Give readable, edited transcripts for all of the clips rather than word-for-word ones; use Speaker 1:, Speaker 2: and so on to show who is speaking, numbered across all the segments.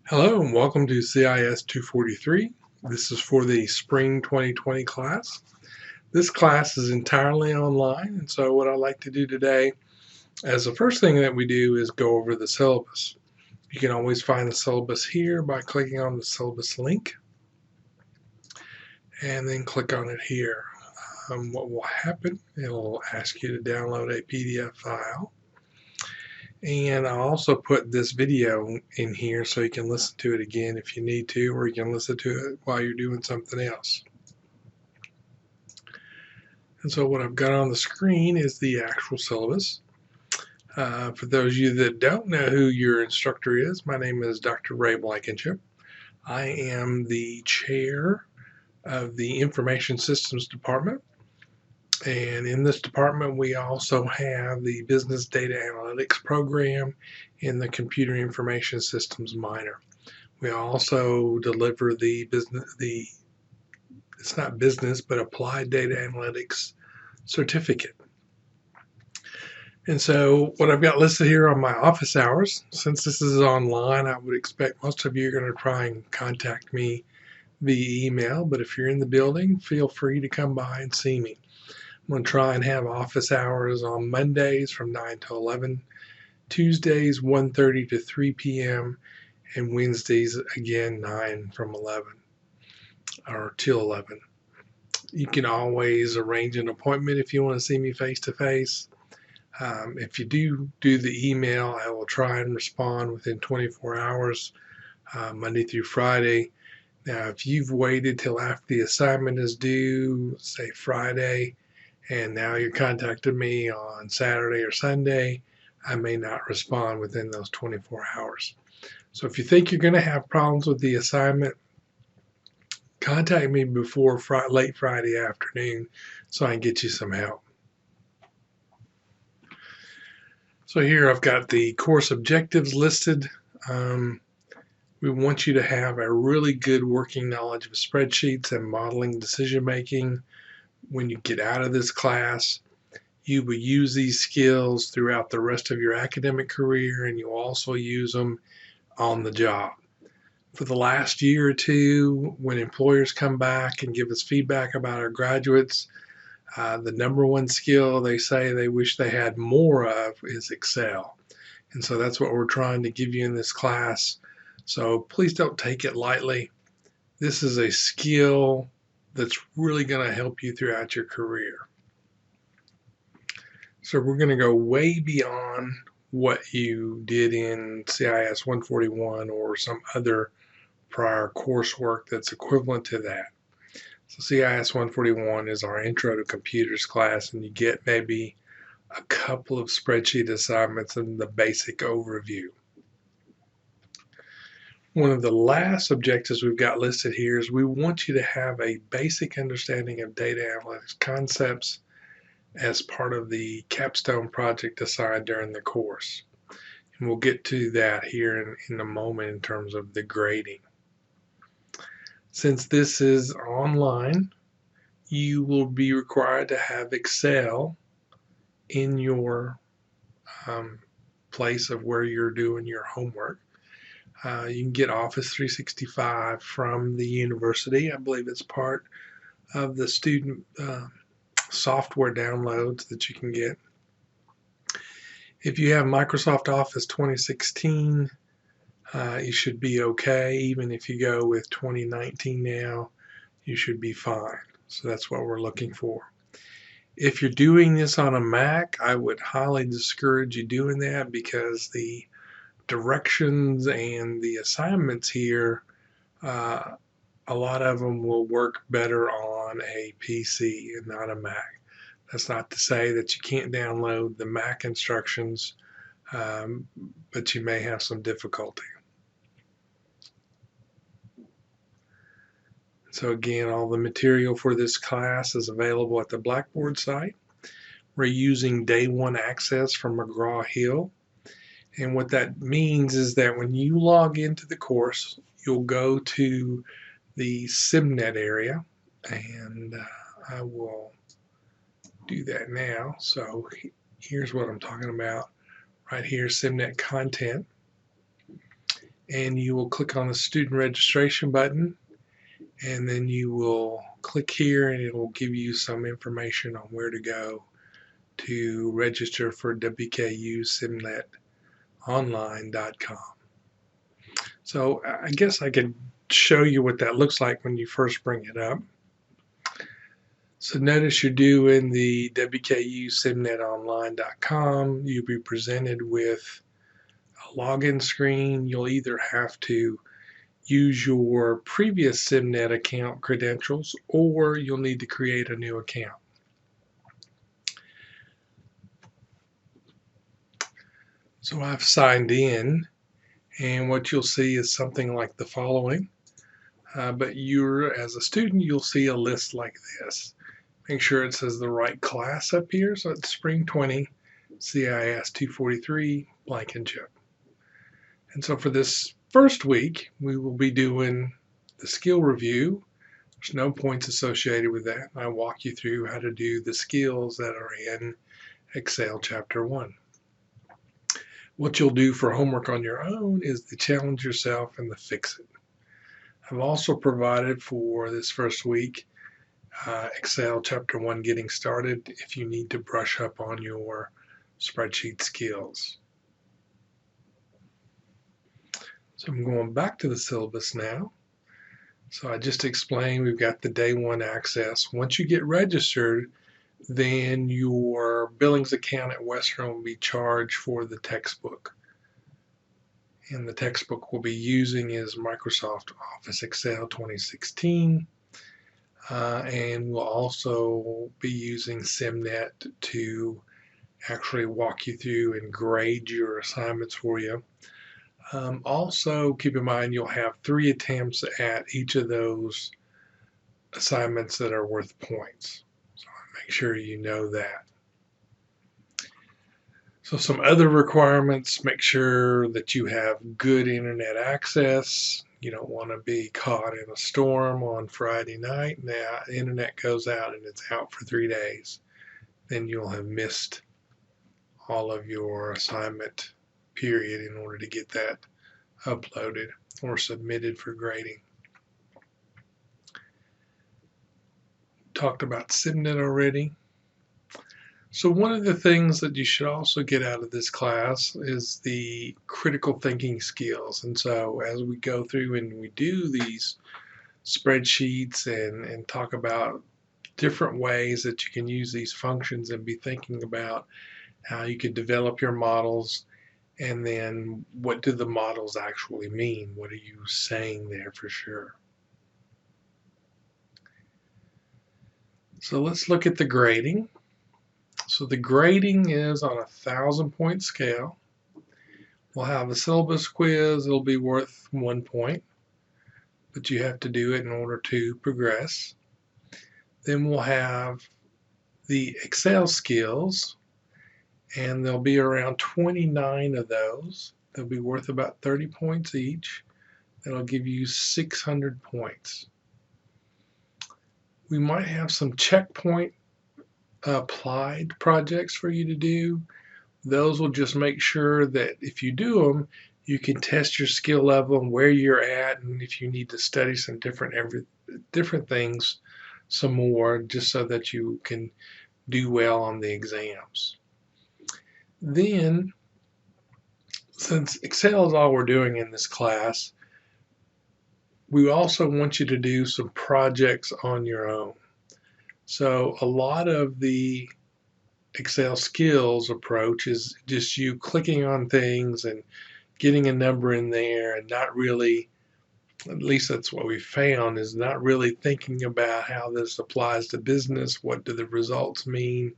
Speaker 1: Hello and welcome to CIS243. This is for the spring 2020 class. This class is entirely online, and so what I'd like to do today, as the first thing that we do, is go over the syllabus. You can always find the syllabus here by clicking on the syllabus link and then click on it here. What will happen, it'll ask you to download a PDF file. And I'll also put this video in here so you can listen to it again if you need to, or you can listen to it while you're doing something else. And so what I've got on the screen is the actual syllabus. For those of you that don't know who your instructor is, my name is Dr. Ray Blankenship. I am the chair of the Information Systems Department. And in this department, we also have the Business Data Analytics program in the Computer Information Systems minor. We also deliver it's not business, but Applied Data Analytics certificate. And so what I've got listed here on my office hours, since this is online, I would expect most of you are going to try and contact me via email, but if you're in the building, feel free to come by and see me. I'm going to try and have office hours on Mondays from 9 to 11, Tuesdays 1:30 to 3 p.m., and Wednesdays again 9 from 11 or till 11. You can always arrange an appointment if you want to see me face to face. If you do the email, I will try and respond within 24 hours, Monday through Friday. Now, if you've waited till after the assignment is due, say Friday, and now you're contacting me on Saturday or Sunday, I may not respond within those 24 hours. So if you think you're going to have problems with the assignment, contact me before late Friday afternoon so I can get you some help. So here I've got the course objectives listed. We want you to have a really good working knowledge of spreadsheets and modeling decision making. When you get out of this class, you will use these skills throughout the rest of your academic career, and you'll also use them on the job. For the last year or two, when employers come back and give us feedback about our graduates, the number one skill they say they wish they had more of is Excel. And so that's what we're trying to give you in this class. So please don't take it lightly. This is a skill that's really going to help you throughout your career. So we're going to go way beyond what you did in CIS 141 or some other prior coursework that's equivalent to that. So CIS 141 is our Intro to Computers class, and you get maybe a couple of spreadsheet assignments and the basic overview. One of the last objectives we've got listed here is we want you to have a basic understanding of data analytics concepts as part of the capstone project assigned during the course. And we'll get to that here in a moment in terms of the grading. Since this is online, you will be required to have Excel in your place of where you're doing your homework. You can get Office 365 from the university. I believe it's part of the student software downloads that you can get. If you have Microsoft Office 2016, you should be okay. Even if you go with 2019 now, you should be fine. So that's what we're looking for. If you're doing this on a Mac, I would highly discourage you doing that because the directions and the assignments here, a lot of them will work better on a PC and not a Mac. That's not to say that you can't download the Mac instructions, but you may have some difficulty. So again, all the material for this class is available at the Blackboard site. We're using day one access from McGraw-Hill. And what that means is that when you log into the course, you'll go to the SimNet area, and I will do that now. So here's what I'm talking about right here, SimNet content. and you will click on the student registration button, and then you will click here and it will give you some information on where to go to register for WKUSimnetonline.com. So I guess I could show you what that looks like when you first bring it up. So notice you're doing the WKUSimnetonline.com. You'll be presented with a login screen. You'll either have to use your previous SimNet account credentials, or you'll need to create a new account. So I've signed in, and what you'll see is something like the following. But as a student, you'll see a list like this. Make sure it says the right class up here. So it's Spring 20, cis243, Blankenship. And so for this first week, we will be doing the skill review. There's no points associated with that. I walk you through how to do the skills that are in Excel Chapter 1. What you'll do for homework on your own is to challenge yourself and to fix it. I've also provided for this first week Excel Chapter 1 Getting Started if you need to brush up on your spreadsheet skills. So I'm going back to the syllabus now. So I just explained we've got the day 1 access. Once you get registered, then your billings account at Western will be charged for the textbook. And the textbook we'll be using is Microsoft Office Excel 2016. And we'll also be using SimNet to actually walk you through and grade your assignments for you. Also, keep in mind you'll have 3 attempts at each of those assignments that are worth points. So make sure you know that. So some other requirements: make sure that you have good internet access. You don't want to be caught in a storm on Friday night. Now, the internet goes out and it's out for 3 days. Then you'll have missed all of your assignment period in order to get that uploaded or submitted for grading. Talked about SimNet already. So one of the things that you should also get out of this class is the critical thinking skills. And so as we go through and we do these spreadsheets and talk about different ways that you can use these functions and be thinking about how you can develop your models, and then what do the models actually mean? What are you saying there for sure? So let's look at the grading. So the grading is on a 1,000-point scale. We'll have a syllabus quiz. It'll be worth 1 point, but you have to do it in order to progress. Then we'll have the Excel skills, and there'll be around 29 of those. They'll be worth about 30 points each. That'll give you 600 points. We might have some checkpoint applied projects for you to do. Those will just make sure that if you do them, you can test your skill level and where you're at, and if you need to study some different things some more, just so that you can do well on the exams. Then, since Excel is all we're doing in this class, we also want you to do some projects on your own. So a lot of the Excel skills approach is just you clicking on things and getting a number in there and not really, at least that's what we found, is not really thinking about how this applies to business. What do the results mean?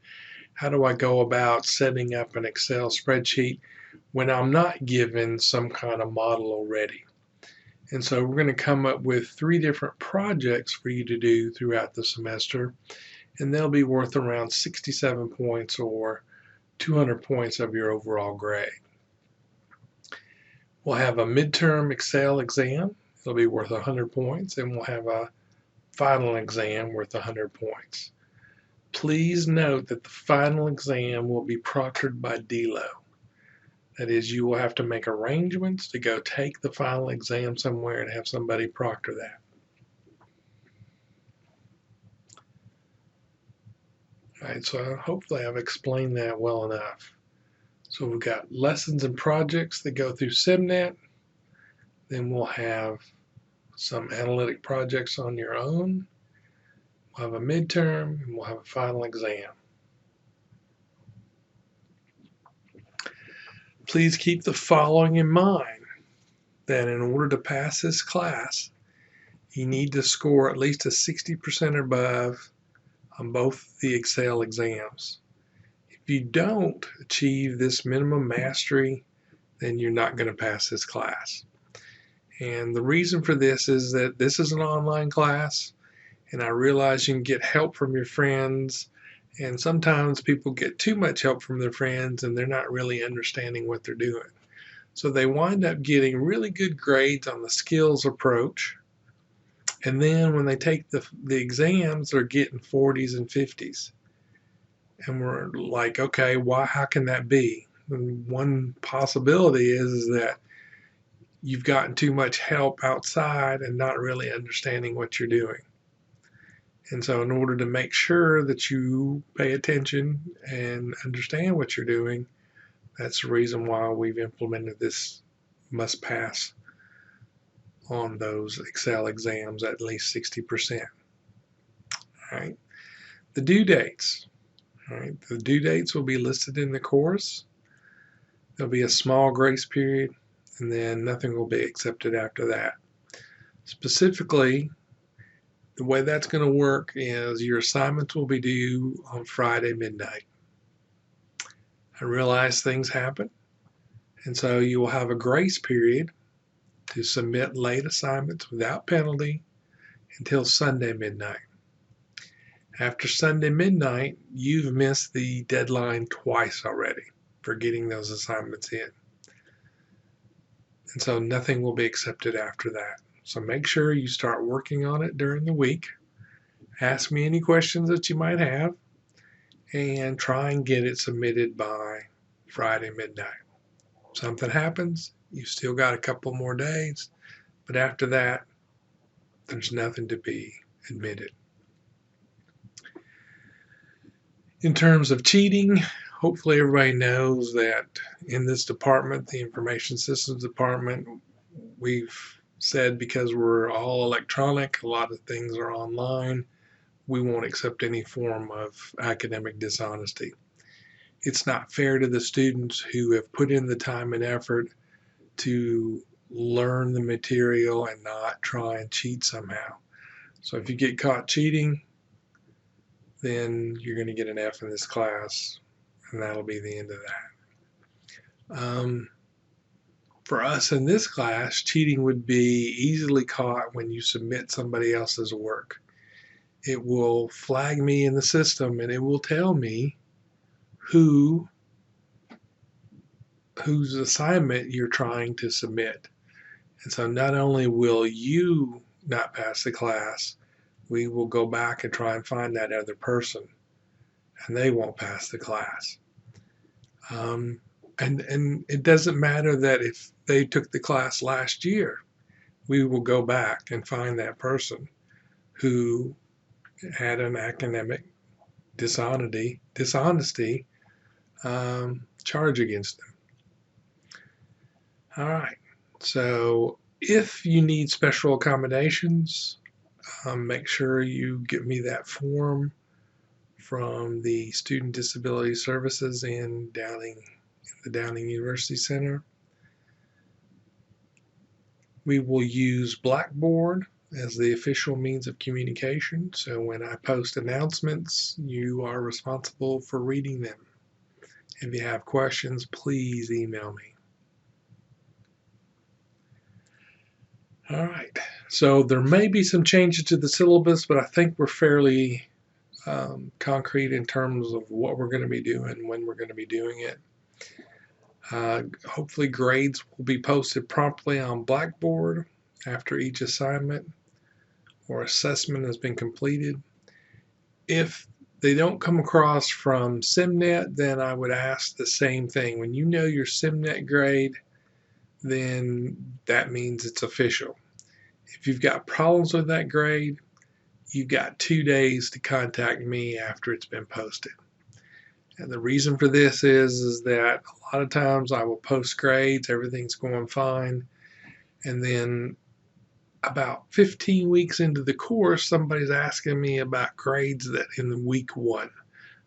Speaker 1: How do I go about setting up an Excel spreadsheet when I'm not given some kind of model already? And so we're going to come up with 3 different projects for you to do throughout the semester, and they'll be worth around 67 points or 200 points of your overall grade. We'll have a midterm Excel exam. It'll be worth 100 points, and we'll have a final exam worth 100 points. Please note that the final exam will be proctored by DELO. That is, you will have to make arrangements to go take the final exam somewhere and have somebody proctor that. All right, so hopefully I've explained that well enough. So we've got lessons and projects that go through SimNet. Then we'll have some analytic projects on your own. We'll have a midterm, and we'll have a final exam. Please keep the following in mind, that in order to pass this class, you need to score at least a 60% or above on both the Excel exams. If you don't achieve this minimum mastery, then you're not going to pass this class. And the reason for this is that this is an online class, and I realize you can get help from your friends, and sometimes people get too much help from their friends and they're not really understanding what they're doing. So they wind up getting really good grades on the skills approach, and then when they take the exams, they're getting 40s and 50s. And we're like, okay, how can that be? And one possibility is that you've gotten too much help outside and not really understanding what you're doing. And so in order to make sure that you pay attention and understand what you're doing, that's the reason why we've implemented this must pass on those Excel exams at least 60%. All right. The due dates. All right. The due dates will be listed in the course. There'll be a small grace period, and then nothing will be accepted after that. Specifically, the way that's going to work is your assignments will be due on Friday midnight. I realize things happen, and so you will have a grace period to submit late assignments without penalty until Sunday midnight. After Sunday midnight, you've missed the deadline twice already for getting those assignments in. And so nothing will be accepted after that. So make sure you start working on it during the week. Ask me any questions that you might have, and try and get it submitted by Friday midnight. If something happens, you've still got a couple more days, but after that, there's nothing to be admitted. In terms of cheating, hopefully everybody knows that in this department, the Information Systems Department, we've said because we're all electronic, a lot of things are online, we won't accept any form of academic dishonesty. It's not fair to the students who have put in the time and effort to learn the material and not try and cheat somehow. So if you get caught cheating, then you're going to get an F in this class, and that'll be the end of that. For us in this class, cheating would be easily caught when you submit somebody else's work. It will flag me in the system, and it will tell me whose assignment you're trying to submit. And so not only will you not pass the class, we will go back and try and find that other person, and they won't pass the class. And it doesn't matter that if they took the class last year, we will go back and find that person who had an academic dishonesty charge against them. All right, so if you need special accommodations, make sure you give me that form from the Student Disability Services in the Downing University Center. We will use Blackboard as the official means of communication, so when I post announcements, you are responsible for reading them. If you have questions, please email me. All right, so there may be some changes to the syllabus, but I think we're fairly concrete in terms of what we're going to be doing, when we're going to be doing it. Hopefully grades will be posted promptly on Blackboard after each assignment or assessment has been completed. If they don't come across from SimNet, then I would ask the same thing. When you know your SimNet grade, then that means it's official. If you've got problems with that grade, you've got 2 days to contact me after it's been posted. And the reason for this is that a lot of times I will post grades, everything's going fine, and then about 15 weeks into the course, somebody's asking me about grades that in week 1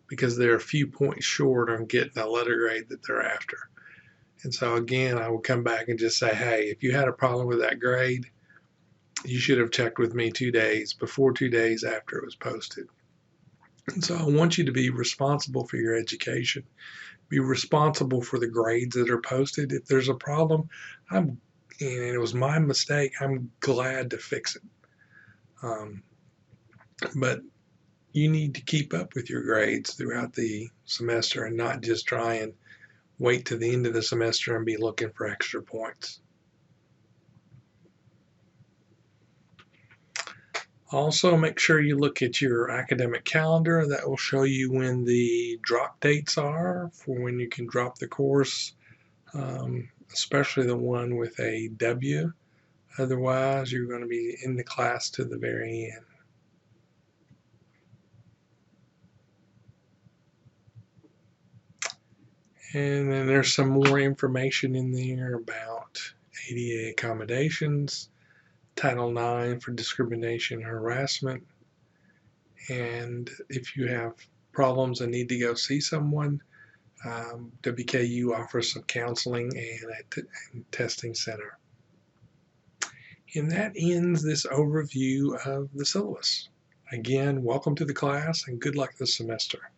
Speaker 1: because they're a few points short on getting the letter grade that they're after. And so again, I will come back and just say, hey, if you had a problem with that grade, you should have checked with me 2 days before, 2 days after it was posted. And so I want you to be responsible for your education. Be responsible for the grades that are posted. If there's a problem, and it was my mistake, I'm glad to fix it. But you need to keep up with your grades throughout the semester and not just try and wait to the end of the semester and be looking for extra points. Also, make sure you look at your academic calendar. That will show you when the drop dates are for when you can drop the course, especially the one with a W. Otherwise, you're going to be in the class to the very end. And then there's some more information in there about ADA accommodations, Title IX for discrimination and harassment. And if you have problems and need to go see someone, WKU offers some counseling and a testing center. And that ends this overview of the syllabus. Again, welcome to the class and good luck this semester.